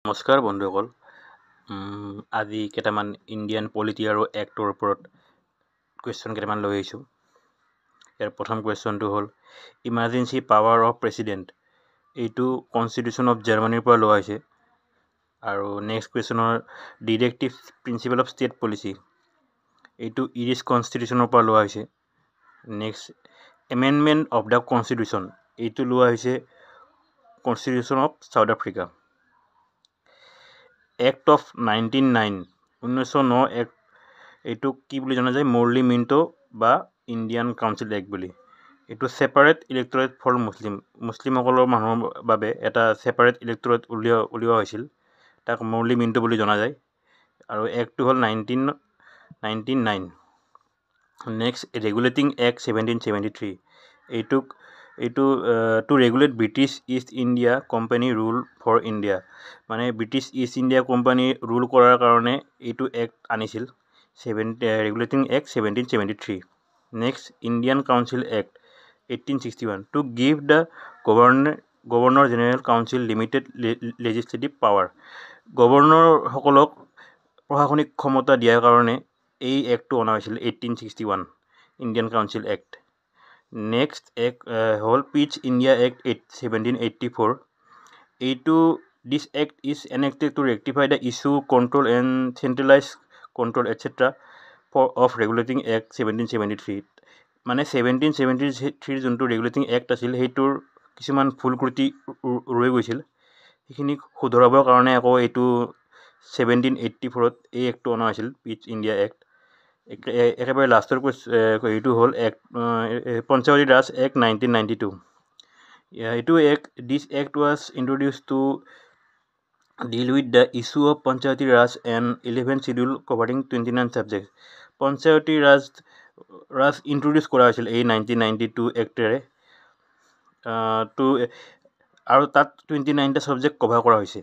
নমস্কাৰ বন্ধুসকল। আজি কেইটামান ইণ্ডিয়ান পলিটি আৰু এক্টৰ ওপৰত কুৱেশ্যন কেইটামান লৈ আহিছোঁ। ইয়াৰ প্ৰথম কুৱেশ্যনটো হ'ল ইমাৰ্জেঞ্চি পাৱাৰ অফ প্ৰেচিডেণ্ট। এইটো কনষ্টিটিউশ্যন অফ জাৰ্মানীৰ পৰা লোৱা হৈছে। আৰু নেক্সট কুৱেশ্যনৰ directive principle of state policy. এইটো ইৰিছ কনষ্টিটিউশ্যনৰ পৰা লোৱা হৈছে। Next amendment of the constitution. এইটো লোৱা হৈছে constitution of South Africa. Act of 1909 act, এইটোক কি বুলি জনা যায়? মৰলি মিণ্টো বা ইণ্ডিয়ান কাউন্সিল এক্ট বুলি। এইটো ছেপাৰেট ইলেক্টৰেট ফৰ মুছলিমসকলৰ মানুহৰ বাবে এটা ছেপাৰেট ইলেক্টৰেট উলিওৱা হৈছিল। তাক মৰলি মিণ্টো বুলি জনা যায়। আৰু এক্টটো হ'ল 1909। Next regulating act 1773। এইটো to regulate British East India company rule for India. মানে British East India company rule কৰাৰ কাৰণে এইটো এক্ট আনিছিল। Regulating act 1773। Next Indian council act 1861 to give the governor general council limited legislative power. গভৰ্ণৰসকলক প্ৰশাসনিক ক্ষমতা দিয়াৰ কাৰণে এই এক্টটো অনা হৈছিল 1861 Indian council act. Next act হ'ল Pitt's India act 1784। This act is enacted to rectify the issue, control and centralize control etc. of regulating act 1773. মানে 1773 যোনটো ৰেগুলেটিং এক্ট আছিল সেইটোৰ কিছুমান ভুল ত্ৰুটি ৰৈ গৈছিল। সেইখিনি শুধৰাবৰ কাৰণে আকৌ এইটো 1784 এই এক্টটো অনা হৈছিল, পিটছ ইণ্ডিয়া এক্ট। একেবাৰে লাষ্টৰ এইটো হ'ল act Panchayati Raj act 1992। This act was introduced to deal with the issue of Panchayati Raj and 11th schedule covering 29 subjects. Panchayati Raj introduce কৰা হৈছিল এই 1992 এক্টেৰে আৰু তাত 29টা ছাবজেক্ট কভাৰ কৰা হৈছে।